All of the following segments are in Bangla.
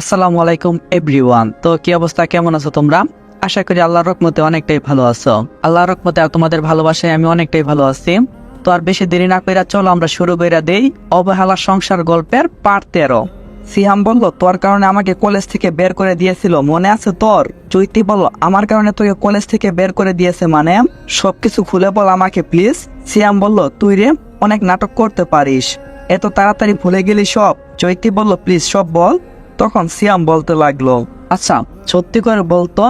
আসসালামু আলাইকুম এভরিওয়ান। তো কি অবস্থা, কেমন আছো তোমরা? আশা করি আল্লাহর রহমতে অনেকটাই ভালো আছো। আল্লাহর রহমতে আর তোমাদের ভালোবাসায় আমি অনেকটাই ভালো আছি। তো আর বেশি দেরি না কইরা চলো আমরা শুরু কইরা দেই অবহেলা সংসার গল্পের পার্ট 13। সিহাম বলল, তোর কারণে আমাকে কলেজ থেকে বের করে দিয়েছিল, মনে আছে তোর? চৈতি বলল, আমার কারণে তোকে কলেজ থেকে বের করে দিয়েছে মানে? সবকিছু খুলে বল আমাকে প্লিজ। সিহাম বলল, তুই রে অনেক নাটক করতে পারিস, এত তাড়াতাড়ি ভুলে গেলি সব? চৈতি বলল, প্লিজ সব বল। তখন সিয়াম বলতে লাগলো, আচ্ছা সত্যি করে বলতো,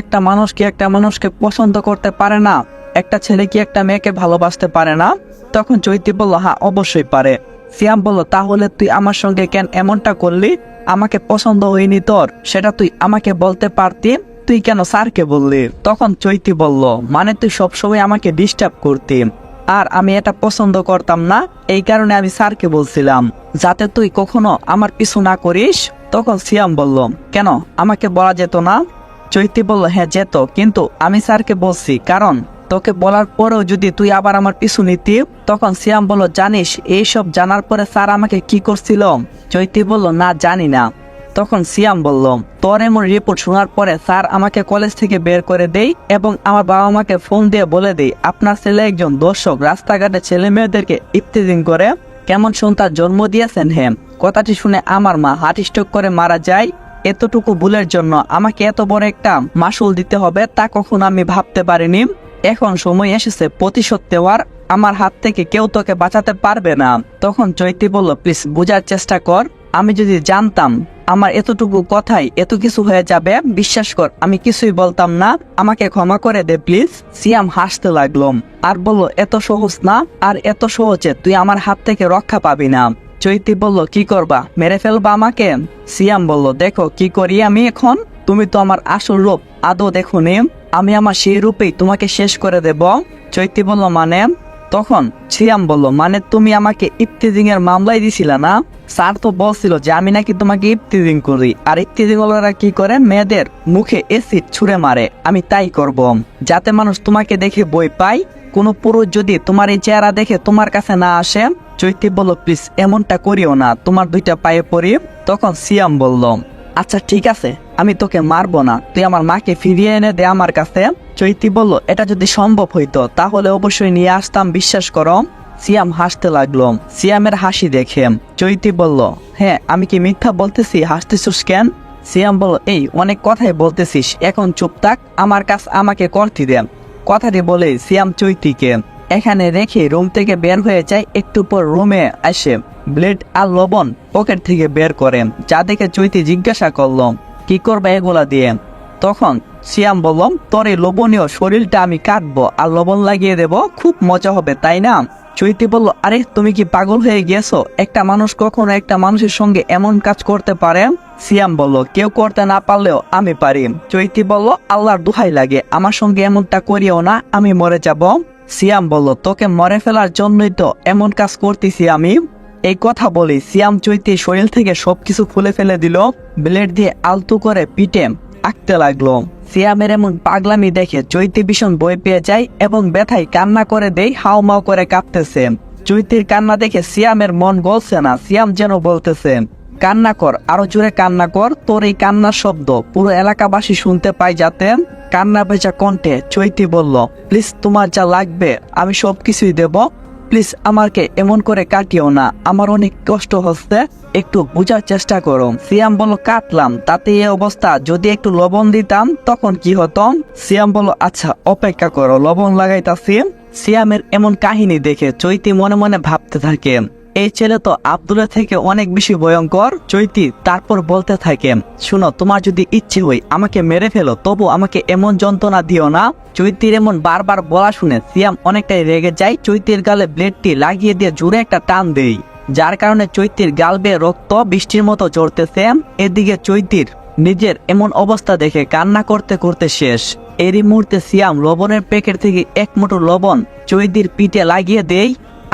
একটা মানুষ কি একটা মানুষকে পছন্দ করতে পারে না? একটা ছেলে কি একটা মেয়েকে ভালোবাসতে পারে না? তখন চৈতি বলল, হ্যাঁ অবশ্যই পারে। সিয়াম বলল, তাহলে তুই আমার সঙ্গে কেন এমনটা করলি? আমাকে পছন্দ হয়নি তোর, সেটা তুই আমাকে বলতে পারতি, তুই কেন স্যারকে বললি? তখন চৈতি বলল, মানে তুই সবসময় আমাকে ডিস্টার্ব করতি, আর আমি এটা পছন্দ করতাম না, এই কারণে আমি স্যারকে বলছিলাম যাতে তুই কখনো আমার পিছু না করিস। তখন সিয়াম বলল, কেন আমাকে বলা যেত না? চৈতি বলল, হ্যাঁ যেত, কিন্তু আমি স্যারকে বলছি কারণ তোকে বলার পরেও যদি তুই আবার আমার পিছু নিতি। তখন সিয়াম বলল, জানিস এইসব জানার পরে স্যার আমাকে কি করছিল? চৈতি বলল, না জানি না। তখন সিয়াম বলল, তোর এমন রিপোর্ট শোনার পরে স্যার আমাকে কলেজ থেকে বের করে দেই এবং আমার বাবা মাকে ফোন দিয়ে বলে দেই আপনার ছেলে একজন দর্শক, রাস্তাঘাটে ছেলে মেয়েদেরকে ইফতিজিং করে। কেমন সন্তান জন্ম দিয়েছেন হে। কথাটি শুনে আমার মা হার্ট স্ট্রোক করে মারা যায়। এতটুকু ভুলের জন্য আমাকে এত বড় একটা মাসুল দিতে হবে তা কখনো আমি ভাবতে পারিনি। এখন সময় এসেছে প্রতিশোধ দেওয়ার, আমার হাত থেকে কেউ তোকে বাঁচাতে পারবে না। তখন চৈতি বলল, প্লিজ বোঝার চেষ্টা কর, আমি যদি জানতাম আমার এতটুকু কথাই এত কিছু হয়ে যাবে, বিশ্বাস কর আমি কিছুই বলতাম না, আমাকে ক্ষমা করে দে প্লিজ। সিয়াম হাসতে লাগলো আর বলল, এত সহজ না, আর এত সহজে তুই আমার হাত থেকে রক্ষা পাবি না। চৈতি বলল, কি করবা, মেরে ফেলবা আমাকে? সিয়াম বলল, দেখো কি করি আমি এখন, তুমি তো আমার আসল রূপ আদৌ দেখোনি, আমি আমার সেই রূপেই তোমাকে শেষ করে দেব। চৈতি বলল, মানে? তখন সিয়াম বলল, মানে তুমি আমাকে ইফতিজিং এর মামলায় দিছিলা না? স্যার তো বলছিল যে আমি নাকি তোমাকে ইফতিজিং করি, আর ইফতিজিং ওরা কি করে, মেয়েদের মুখে এসিড ছুঁড়ে মারে, আমি তাই করব যাতে মানুষ তোমাকে দেখে ভয় পায়, কোনো পুরুষ যদি তোমার এই চেহারা দেখে তোমার কাছে না আসে। চৈতি বলল, প্লিজ এমনটা করিও না, তোমার দুইটা পায়ে পড়ি। তখন সিয়াম বলল, আচ্ছা ঠিক আছে, আমি তোকে মারবো না, তুই আমার মাকে ফিরিয়ে এনে দে আমার কাছে। চৈতি বলল, এটা যদি সম্ভব হইতো তাহলে অবশ্যই নিয়ে আসতাম, বিশ্বাস করো। সিয়াম হাসতে লাগলো। সিয়ামের হাসি দেখে চৈতি বলল, হ্যাঁ আমি কি মিথ্যা বলতেছি, হাসতেছিস কেন? সিয়াম বলল, এই অনেক কথাই বলতেছিস, এখন চুপ থাক, আমার কাছে আমাকে করতে দে। কথাটি বলে সিয়াম চৈতিকে এখানে রেখে রুম থেকে বের হয়ে যায়। একটু পর রুমে আসে ব্লেড আর লবণ পকেট থেকে বের করে, যা দেখে চৈতি জিজ্ঞাসা করলো, কি করবে এগুলা দিয়ে? তখন সিয়াম বলল, তোর এই লোভনীয় শরীরটা আমি কাটবো আর লবণ লাগিয়ে দেব, খুব মজা হবে তাই না? চৈতি বলল, আরে তুমি কি পাগল হয়ে গিয়েছো? একটা মানুষ কখনো একটা মানুষের সঙ্গে এমন কাজ করতে পারে? সিয়াম বলল, কেউ করতে না পারলেও আমি পারি। চৈতি বলল, আল্লাহর দোহাই লাগে আমার সঙ্গে এমনটা করিও না, আমি মরে যাব। সিয়াম বলল, তোকে মরে ফেলার জন্যই তো এমন কাজ করতেছি আমি। এই কথা বলি সিয়াম চৈতির শরীর থেকে সবকিছু খুলে ফেলে দিল, ব্লেড দিয়ে আলতু করে পিটে আঁকতে লাগলো। সিয়ামের এমন পাগলামি দেখে চৈতি ভীষণ ভয় পেয়ে যায় এবং ব্যথায় কান্না করে দেয়, হাউমাউ করে কাঁপতেছে। চৈতির কান্না দেখে সিয়ামের মন গলছে না, সিয়াম যেন বলতেছে, কান্না কর, আরো জোরে কান্না কর, তোর এই কান্নার শব্দ পুরো এলাকাবাসী শুনতে পায় যাতে। কান্না ভেজা কণ্ঠে চৈতি বলল, প্লিজ তোমার যা লাগবে আমি সবকিছুই দেব, প্লিজ আমাকে এমন করে কাটিও না, আমার অনেক কষ্ট হচ্ছে, একটু বোঝার চেষ্টা করো। সিয়াম বলল, কাটলাম, তাতে এই অবস্থা, যদি একটু লবণ দিতাম তখন কি হতো? সিয়াম বলল, আচ্ছা অপেক্ষা করো, লবণ লাগাইতাছি। সিয়ামের এমন কাহিনী দেখে চৈতি মনে মনে ভাবতে থাকে, এই ছেলে তো আব্দুলের থেকে অনেক বেশি ভয়ঙ্কর। চৈতি তারপর বলতে থাকে, শুনো, তোমার যদি ইচ্ছে হয় আমাকে মেরে ফেলো, তবু আমাকে এমন যন্ত্রণা দিও না। চৈতির এমন বারবার বলা শুনে সিয়াম অনেকটাই রেগে যায়, চৈতির গালে ব্লেডটি লাগিয়ে দিয়ে জোরে একটা টান দেয়, যার কারণে চৈতির গাল বেয়ে রক্ত বৃষ্টির মতো ঝরতেছে। এদিকে চৈতির নিজের এমন অবস্থা দেখে কান্না করতে করতে শেষ। এরই মুহূর্তে সিয়াম লবণের প্যাকেট থেকে এক মুঠো লবণ চৈতির পিঠে লাগিয়ে দেয়,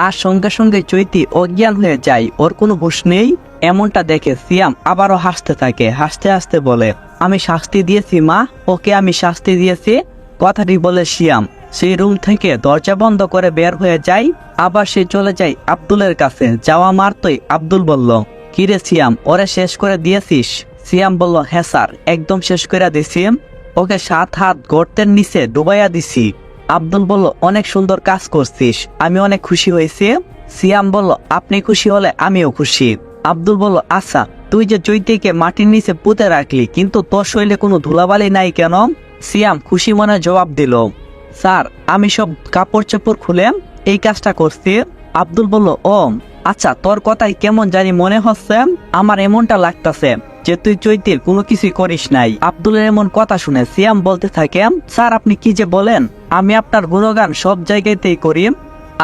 আর সঙ্গে সঙ্গে চৈতি অজ্ঞান হয়ে যায়, ওর কোনো হুঁশ নেই। এমনটা দেখে সিয়াম আবারও হাসতে থাকে, হাসতে হাসতে বলে, আমি শাস্তি দিয়েছি মা, ওকে আমি শাস্তি দিয়েছি। কথাটি বলে সিয়াম সেই রুম থেকে দরজা বন্ধ করে বের হয়ে যায়। আবার সে চলে যায় আব্দুলের কাছে, যাওয়া মাত্রই আব্দুল বলল, কিরে সিয়াম, ওরে শেষ করে দিয়েছিস? সিয়াম বলল, হ্যাঁ স্যার, একদম শেষ করে দিছি। ওকে 7 হাত গর্তের নিচে ডুবাইয়া দিছি। আব্দুল বলল, অনেক সুন্দর কাজ করছিস, আমি অনেক খুশি হয়েছি। সিয়াম বলল, আপনি খুশি হলে আমিও খুশি। আব্দুল বলল, আচ্ছা, তুই যে চৈতিকে মাটির নিচে পুঁতে রাখলি, কিন্তু তোর শরীরে কোনো ধুলাবালি নাই কেন? সিয়াম খুশি মনে জবাব দিল, স্যার, আমি সব কাপড় চোপড় খুলে এই কাজটা করছি। আব্দুল বলল, ও আচ্ছা, তোর কথাই কেমন জানি মনে হচ্ছে, আমার এমনটা লাগতাছে যে তুই চৈতির কোনো কিছুই করিস নাই। আব্দুলের এমন কথা শুনে সিয়াম বলতে থাকে, স্যার, আপনি কি যে বলেন, আমি আপনার গুণগান সব জায়গাতেই করি।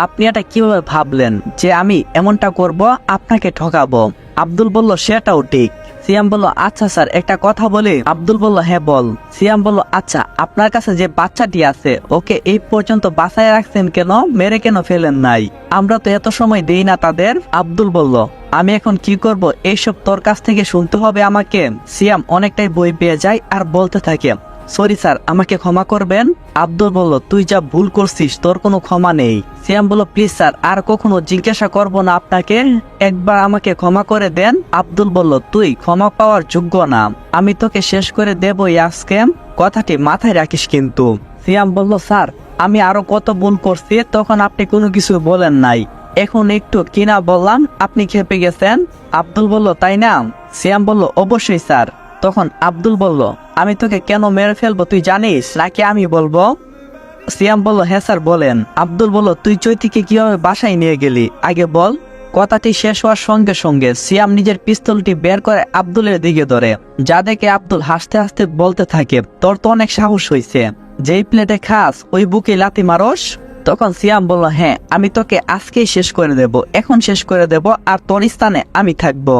আপনি এটা কিভাবে ভাবলেন যে আমি এমনটা করব, আপনাকে ঠকাবো? আব্দুল বলল, সেটাও ঠিক। সিয়াম বলল, আচ্ছা স্যার, একটা কথা বলি। আব্দুল বলল, হ্যাঁ বল। সিয়াম বলল, আচ্ছা, আপনার কাছে যে বাচ্চাটি আছে, ওকে এই পর্যন্ত বাঁচায় রাখছেন কেন, মেরে কেন ফেলেন নাই? আমরা তো এত সময় দেই না তাদের। আব্দুল বলল, আমি এখন কি করব, এইসব তোর কাছ থেকে শুনতে হবে আমাকে? সিয়াম অনেকটাই বই পেয়ে যায় আর বলতে থাকে, সরি স্যার, আমাকে ক্ষমা করবেন। আব্দুল বলল, তুই যা ভুল করছিস, তোর কোনো ক্ষমা নেই। সিয়াম বলল, প্লিজ স্যার, আর কখনো জিজ্ঞাসা করব না আপনাকে, একবার আমাকে ক্ষমা করে দেন। আব্দুল বলল, তুই ক্ষমা পাওয়ার যোগ্য না, আমি তোকে শেষ করে দেবই আজকে, কথাটি মাথায় রাখিস কিন্তু। সিয়াম বলল, স্যার, আমি আরো কত ভুল করছি, তখন আপনি কোনো কিছু বলেন নাই, এখন একটু কিনা বললাম, আপনি খেপে গেছেন। আব্দুল বলল, তাই না? সিয়াম বলল, অবশ্যই স্যার। তখন আব্দুল বলল, আমি তোকে কেন মেরে ফেলবো তুই জানিস, নাকি আমি বলবো? সিয়াম বলল, হ্যাঁ স্যার, বলেন। আব্দুল বলল, তুই চৈতিকে কিভাবে বাসায় নিয়ে গেলি, আগে বল। কথাটি শেষ হওয়ার সঙ্গে সঙ্গে সিয়াম নিজের পিস্তলটি বের করে আব্দুলের দিকে ধরে, যা দেখে আব্দুল হাসতে হাসতে বলতে থাকে, তোর তো অনেক সাহস হয়েছে, যেই প্লেটে খাস ওই বুকে লাথি মারস। তখন সিয়াম বলল, হ্যাঁ, আমি তোকে আজকেই শেষ করে দেব, এখন শেষ করে দেব, আর তোর স্থানে আমি থাকবো।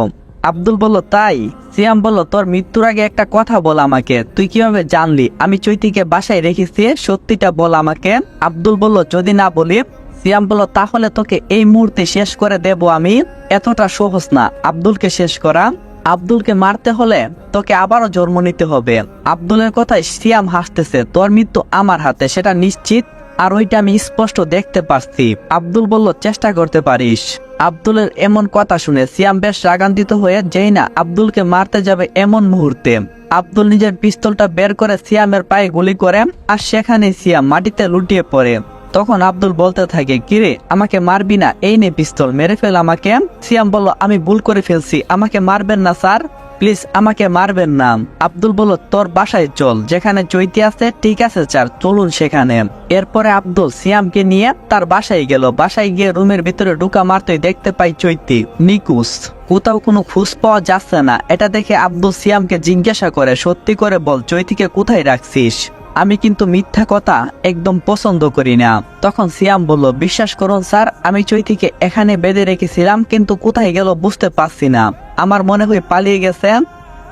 আব্দুল বলল, তাই? সিয়াম বলল, তোর মৃত্যুর আগে একটা কথা বল আমাকে, তুই কিভাবে জানলি আমি চৈতিকে বাসায় রেখেছি, সত্যিটা বল আমাকে। আব্দুল বলল, যদি না বলি? সিয়াম বলল, তাহলে তোকে এই মুহূর্তে শেষ করে দেব আমি। এতটা সহজ না আব্দুলকে শেষ করা, আব্দুলকে মারতে হলে তোকে আবারও জন্ম নিতে হবে। আব্দুলের কথায় সিয়াম হাসতেছে, তোর মৃত্যু আমার হাতে, সেটা নিশ্চিত, আর ওইটা আমি স্পষ্ট দেখতে পাচ্ছি। আব্দুল বলল, চেষ্টা করতে পারিস। আব্দুলের এমন কথা শুনে সিয়াম বেশ রাগান্বিত হয়ে, যেই না আব্দুলকে মারতে যাবে এমন মুহূর্তে আব্দুল নিজের পিস্তলটা বের করে সিয়ামের পায়ে গুলি করে, আর সেখানে সিয়াম মাটিতে লুটিয়ে পড়ে। তখন আব্দুল বলতে থাকে, কিরে, আমাকে মারবি না? এই নে পিস্তল, মেরে ফেল আমাকে। সিয়াম বলল, আমি ভুল করে ফেলছি, আমাকে মারবেন না স্যার, প্লিজ আমাকে মারবেন না। আব্দুল বলল, তোর বাসায় চল, যেখানে চৈতি আছে। ঠিক আছে স্যার, চলুন সেখানে। এরপরে আব্দুল সিয়ামকে নিয়ে তার বাসায় গেল। বাসায় গিয়ে রুমের ভিতরে ঢুকা মারতেই দেখতে পাই চৈতি নিকুজ, কোথাও কোনো খোঁজ পাওয়া যাচ্ছে না। এটা দেখে আব্দুল সিয়ামকে জিজ্ঞাসা করে, সত্যি করে বল, চৈতিকে কোথায় রাখছিস? আমি কিন্তু মিথ্যা কথা একদম পছন্দ করি না। তখন সিয়াম বলল, বিশ্বাস করুন স্যার, আমি চৈতিকে এখানে বেঁধে রেখেছিলাম, কিন্তু কোথায় গেল বুঝতে পারছি না, আমার মনে হয় পালিয়ে গেছে।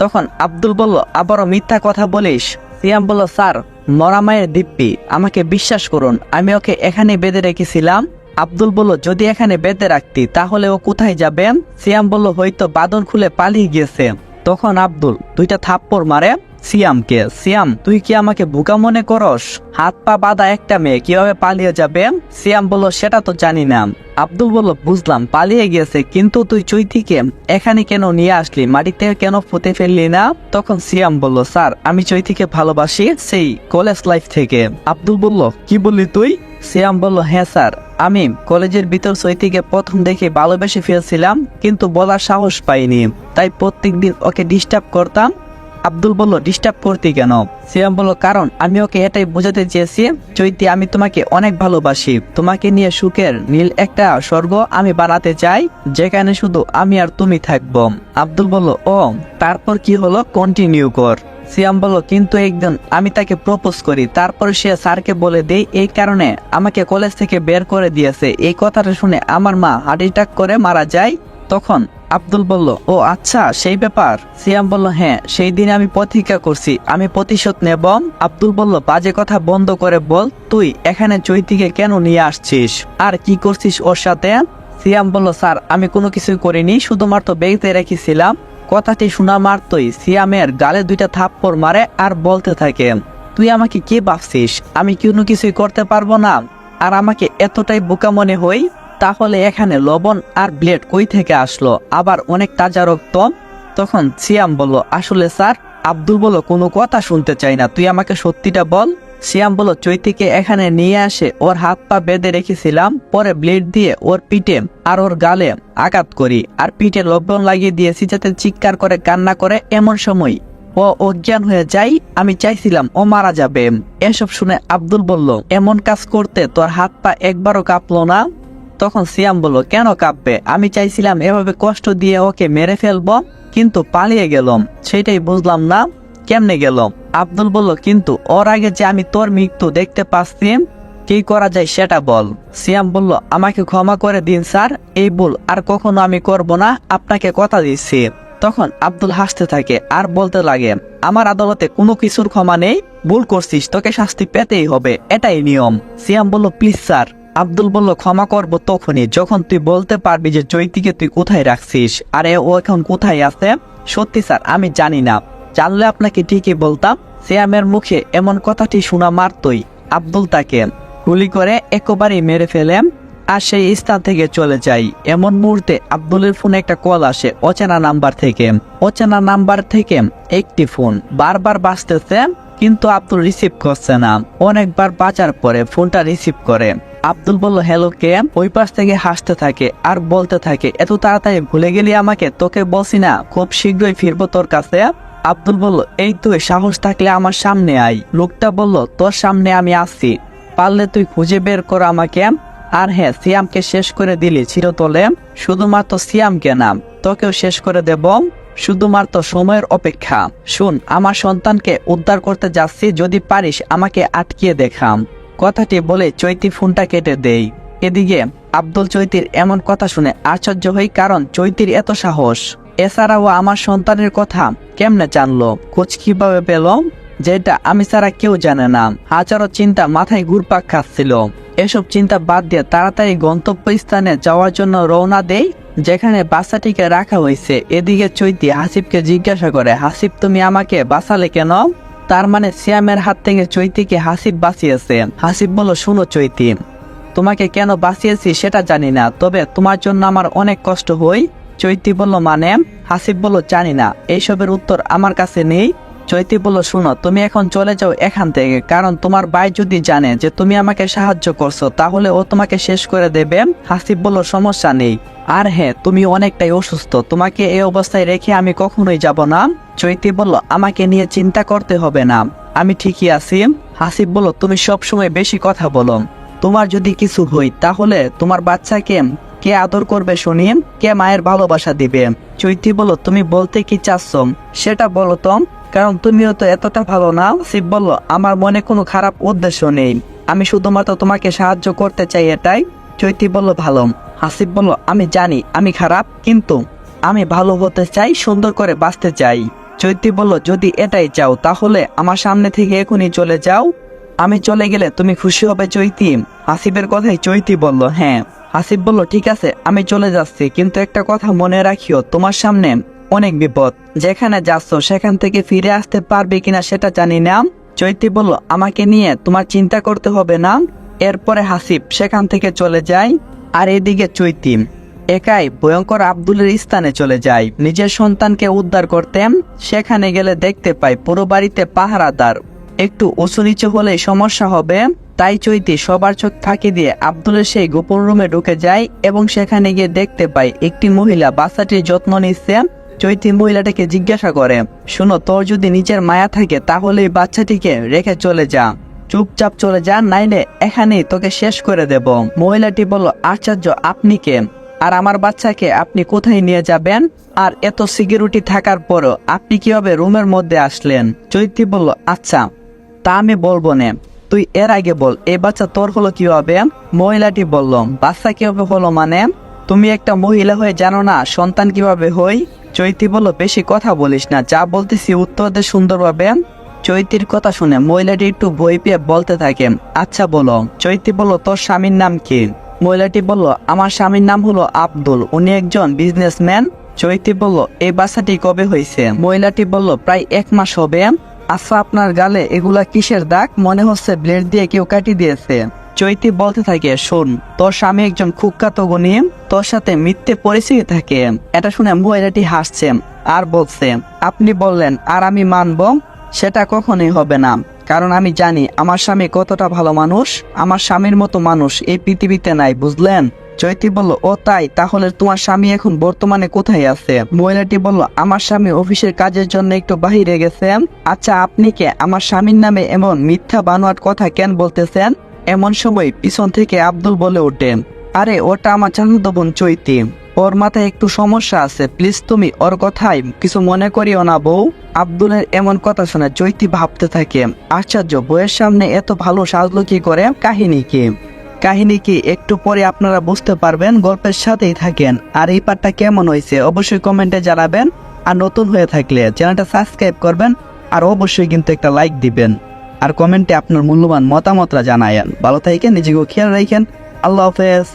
তখন আব্দুল বলল, আবারও মিথ্যা কথা বলিস? সিয়াম বলল, স্যার, মরা মায়ের দিব্যি, আমাকে বিশ্বাস করুন, আমি ওকে এখানে বেঁধে রেখেছিলাম। আব্দুল বলল, যদি এখানে বেঁধে রাখতি তাহলে ও কোথায় যাবে? সিয়াম বলল, হয়তো বাঁধন খুলে পালিয়ে গিয়েছে। তখন আব্দুল দুইটা থাপ্পড় মারে সিয়ামকে। সিয়াম, তুই কি আমাকে বোকা মনে করস? হাত পা বাঁধা একটা মেয়ে কিভাবে পালিয়ে যাবে? সিয়াম বলল, সেটা তো জানি না। আব্দুল বলল, বুঝলাম পালিয়ে গেছে, কিন্তু তুই চৈতিকে এখানে কেন নিয়ে আসলি, মাটিতে কেন পুঁতে ফেললি না? তখন সিয়াম বলল, স্যার, আমি চৈতিকে ভালোবাসি, সেই কলেজ লাইফ থেকে। আব্দুল বলল, কি বললি তুই? সিয়াম বলল, হ্যাঁ স্যার, আমি কলেজের ভিতর চৈতিকে প্রথম দেখে ভালোবেসে ফেলছিলাম, কিন্তু বলার সাহস পাইনি, তাই প্রত্যেকদিন ওকে ডিস্টার্ব করতাম। আব্দুল বলল, ডিস্টার্ব করতে কেন? সিয়াম বলল, কারণ আমি ওকে এটাই বোঝাতে চেয়েছি, চৈতি, আমি তোমাকে অনেক ভালোবাসি, তোমাকে নিয়ে সুখের নীল একটা স্বর্গ আমি বানাতে চাই, যেখানে শুধু আমি আর তুমি থাকবো। আব্দুল বলল, ও, তারপর কি হলো, কন্টিনিউ কর। সিয়াম বলল, কিন্তু একদিন আমি তাকে প্রপোজ করি, তারপরে সে স্যারকে বলে দেই, এই কারণে আমাকে কলেজ থেকে বের করে দিয়েছে। এই কথাটা শুনে আমার মা হার্ট অ্যাটাক করে মারা যায়। তখন আব্দুল বলল, ও আচ্ছা, সেই ব্যাপার। সিয়াম বলল, হ্যাঁ, সেই দিন আমি প্রতিজ্ঞা করছি, আমি প্রতিশোধ নেব। আব্দুল বলল, বাজে কথা বন্ধ করে বল, তুই এখানে চৈতিকে কেন নিয়ে আসছিস, আর কি করছিস ওর সাথে? সিয়াম বলল, স্যার, আমি কোনো কিছুই করিনি, শুধুমাত্র বেঁধে রেখেছিলাম। কথাটি শোনা মাত্রই সিয়ামের গালে দুইটা থাপ্পড় মারে আর বলতে থাকে, তুই আমাকে কি ভাবছিস, আমি কোনো কিছুই করতে পারবো না, আর আমাকে এতটাই বোকা মনে হই? তাহলে এখানে লবণ আর ব্লেড কই থেকে আসলো, আবার অনেক তাজা রক্ত? তখন সিয়াম বলল, আসলে স্যার। আব্দুল বলল, কোনো কথা শুনতে চাই না, তুই আমাকে সত্যিটা বল। সিয়াম বলল, চৈতিকে এখানে নিয়ে আসে ওর হাত পা বেঁধে রেখেছিলাম, পরে ব্লেড দিয়ে ওর পিঠে আর ওর গালে আঘাত করি, আর পিঠে লবণ লাগিয়ে দিয়েছি যাতে চিৎকার করে কান্না করে। এমন সময় ও অজ্ঞান হয়ে যায়, আমি চাইছিলাম ও মারা যাবে। এসব শুনে আব্দুল বলল, এমন কাজ করতে তোর হাত পা একবারও কাঁপলো না? তখন সিয়াম বলল, কেন কাঁপবে? আমি চাইছিলাম এভাবে কষ্ট দিয়ে ওকে মেরে ফেলবো, কিন্তু পালিয়ে গেলাম, সেটাই বুঝলাম না কেমনে গেলাম। আব্দুল বলল, কিন্তু ওর আগে যে আমি তোর মৃত্যু দেখতে পাচ্ছি, কি করা যায় সেটা বল। সিয়াম বলল, আমাকে ক্ষমা করে দিন স্যার, এই ভুল আর কখনো আমি করব না, আপনাকে কথা দিচ্ছি। তখন আব্দুল হাসতে থাকে আর বলতে লাগে, আমার আদালতে কোনো কিছুর ক্ষমা নেই, ভুল করছিস, তোকে শাস্তি পেতেই হবে, এটাই নিয়ম। সিয়াম বলল, প্লিজ স্যার। আব্দুল বলল, ক্ষমা করব তখনই যখন তুই বলতে পারবি যে চৈতিকে তুই কোথায় রাখছিস, আরে ও এখন কোথায় আছে। সত্যি স্যার, আমি জানি না, জানলে আপনাকে ঠিকই বলতাম। সিয়ামের মুখে এমন কথাটি শোনা মারতই আব্দুল তাকে গুলি করে একেবারেই মেরে ফেলে আর সেই স্থান থেকে চলে যায়। এমন মুহূর্তে আব্দুলের ফোনে একটা কল আসে অচেনা নাম্বার থেকে। অচেনা নাম্বার থেকে একটি ফোন বারবার বাজতেছে, কিন্তু আব্দুল রিসিভ করছে না। অনেকবার বাজার পরে ফোনটা রিসিভ করে। আব্দুল বলল, হ্যালো কে? ওই পাশ থেকে হাসতে থাকে আর বলতে থাকে, এত তাড়াতাড়ি ভুলে গেলি আমাকে? তোকে বলছি না খুব শীঘ্রই ফিরবো তোর কাছে। আব্দুল বলল, এই তুই সাহস থাকলে আমার সামনে আয়। লোকটা বলল, তোর সামনে আমি আসছি, পারলে তুই খুঁজে বের কর আমাকে। আর হ্যাঁ, সিয়ামকে শেষ করে দিলি চিরতলে, শুধুমাত্র সিয়ামকে না, তোকেও শেষ করে দেব, শুধুমাত্র সময়ের অপেক্ষা। শুন, আমার সন্তানকে উদ্ধার করতে যাচ্ছি, যদি পারিস আমাকে আটকিয়ে দেখাম। কথাটি বলে চৈতি ফোনটা কেটে দেই। এদিকে আব্দুল চৈতির এমন কথা শুনে আশ্চর্য হই, কারণ চৈতির এত সাহস। এছাড়াও আমার সন্তানের কথা কেমনে জানলো, খোঁজ কিভাবে পেল, যেটা আমি ছাড়া কেউ জানে না। হাজারো চিন্তা মাথায় ঘুরপাক খাচ্ছিল। এসব চিন্তা বাদ দিয়ে তাড়াতাড়ি গন্তব্য স্থানে যাওয়ার জন্য রওনা দেই, যেখানে বাচ্চাটিকে রাখা হয়েছে। এদিকে চৈতি হাসিবকে জিজ্ঞাসা করে, হাসিব তুমি আমাকে বাঁচালে কেন? তার মানে সিয়ামের হাত থেকে চৈতিকে হাসিব বাঁচিয়েছে। হাসিব বলল, শুনো চৈতি, তোমাকে কেন বাঁচিয়েছি সেটা জানি না, তবে তোমার জন্য আমার অনেক কষ্ট হয়। চৈতি বলল, মানে? হাসিব বলল, জানি না, এইসবের উত্তর আমার কাছে নেই। চৈতি বলল, শুনো, তুমি এখন চলে যাও এখান থেকে, কারণ তোমার ভাই যদি জানে যে তুমি আমাকে সাহায্য করছো, তাহলে ও তোমাকে শেষ করে দেবে। হাসিব বলল, সমস্যা নেই, আর হ্যাঁ, তুমি অনেকটাই অসুস্থ, তোমাকে এই অবস্থায় রেখে আমি কখনোই যাব না। চৈতি বলল, আমাকে নিয়ে চিন্তা করতে হবে না, আমি ঠিকই আছি। হাসিব বলল, তুমি সবসময় বেশি কথা বলো, তোমার যদি কিছু হয় তাহলে তোমার বাচ্চাকে কে আদর করবে শুনি, কে মায়ের ভালোবাসা দিবে? চৈতি বলল, তুমি বলতে কি চাচ্ছ সেটা বলো তো, কারণ তুমিও তো এতটা ভালো না। হাসিব বলল, আমার মনে কোনো খারাপ উদ্দেশ্য নেই, আমি শুধুমাত্র তোমাকে সাহায্য করতে চাই, এটাই। চৈতি বলল, ভালো। হাসিব বলল, আমি জানি আমি খারাপ, কিন্তু আমি ভালো হতে চাই, সুন্দর করে বাঁচতে চাই। চৈতি বলল, যদি এটাই চাও তাহলে আমার সামনে থেকে এখনই চলে যাও, আমি চলে গেলে তুমি খুশি হবে চৈতি? হাসিবের কথাই চৈতি বলল, হ্যাঁ। হাসিব বলল, ঠিক আছে, আমি চলে যাচ্ছি, কিন্তু একটা কথা মনে রাখিও, তোমার সামনে অনেক বিপদ, যেখানে যাচ্ছ সেখান থেকে ফিরে আসতে পারবে কিনা সেটা জানি না। চৈতি বলল, আমাকে নিয়ে তোমার চিন্তা করতে হবে না। এরপরে হাসিব সেখান থেকে চলে যায়, আর এদিকে চৈতি একাই ভয়ঙ্কর আব্দুলের স্থানে চলে যায় নিজের সন্তানকে উদ্ধার করতে। সেখানে গেলে দেখতে পায় পুরো বাড়িতে পাহারাদার, একটু উঁচু নিচু হলে সমস্যা হবে, তাই চৈতি সবার চোখ ফাঁকি দিয়ে আব্দুলের সেই গোপন রুমে ঢুকে যায় এবং সেখানে গিয়ে দেখতে পায় একটি মহিলা বাচ্চাটির যত্ন নিচ্ছে। চৈতি মহিলাটাকে জিজ্ঞাসা করে, শোনো, তোর যদি নিজের মায়া থাকে তাহলে এই বাচ্চাটিকে রেখে চলে যা, চুপচাপ চলে যা, নাইলে এখানেই তোকে শেষ করে দেব। মহিলাটি বলল, আশ্চর্য, আপনি কে? আর আমার বাচ্চাকে আপনি কোথায় নিয়ে যাবেন? আর এত সিকিউরিটি থাকার পরও আপনি কিভাবে রুমের মধ্যে আসলেন? চৈতি বলল, আচ্ছা, তা আমি বলবো না, তুই এর আগে বল, এই বাচ্চা তোর হলো কিভাবে? মহিলাটি বলল, বাচ্চা কিভাবে হলো মানে? তুমি একটা মহিলা হয়ে জানো না সন্তান কিভাবে হয়? চৈতি বলল, বেশি কথা বলিস না, যা বলতেছি উত্তর দে সুন্দরভাবে। চৈতির কথা শুনে মহিলাটি একটু ভয় পেয়ে বলতে থাকে, আচ্ছা বলো। চৈতি বলল, তোর স্বামীর নাম কি? মহিলাটি বলল, আমার স্বামীর নাম হলো আব্দুল, উনি একজন বিজনেসম্যান। চৈতি বলল, এই বাচ্চাটি কবে হয়েছে? মহিলাটি বলল, প্রায় 1 মাস হবে। আচ্ছা, আপনার গালে এগুলা কিসের দাগ? মনে হচ্ছে ব্লেড দিয়ে কেউ কাটি দিয়েছে। চৈতি বলতে থাকে, শোন, তোর স্বামী একজন কুখ্যাত গুণী, তোর সাথে মিথ্যে পরিচয় থাকে। এটা শুনে মহিলাটি হাসছে আর বলছে, আপনি বললেন আর আমি মানব, সেটা কখনোই হবে না। কারণ আমি জানি আমার স্বামী কতটা ভালো মানুষ। আমার স্বামীর মতো মানুষ এই পৃথিবীতে নাই, বুঝলেন? চৈতি বলল, ও তাই? তাহলে তোমার স্বামী এখন বর্তমানে কোথায় আছে? মহিলাটি বলল, আমার স্বামী অফিসের কাজের জন্য একটু বাহিরে গেছেন। আচ্ছা, আপনি কে আমার স্বামীর নামে এমন মিথ্যা বানোয়াট কথা কেন বলতেছেন? এমন সময় পিছন থেকে আব্দুল বলে ওঠেন, আরে ওটা আমার চাচাতো বোন চৈতি, ওর মাথায় একটু সমস্যা আছে, প্লিজ তুমি ওর কথায় কিছু মনে করিও না বউ। আব্দুলের এমন কথা শুনে চৈতি ভাবতে থাকে, আশ্চর্য, বউয়ের সামনে এত ভালো সাজলো কি করে? কাহিনী কি একটু পরে আপনারা বুঝতে পারবেন। গল্পের সাথেই থাকেন। আর এই পার্টটা কেমন হয়েছে অবশ্যই কমেন্টে জানাবেন। আর নতুন হয়ে থাকলে চ্যানেলটা সাবস্ক্রাইব করবেন। আর অবশ্যই কিন্তু একটা লাইক দিবেন। আর কমেন্টে আপনার মূল্যবান মতামতটা জানায়েন। ভালো থাকেন, নিজেকেও খেয়াল রাখেন। আল্লাহ হাফেজ।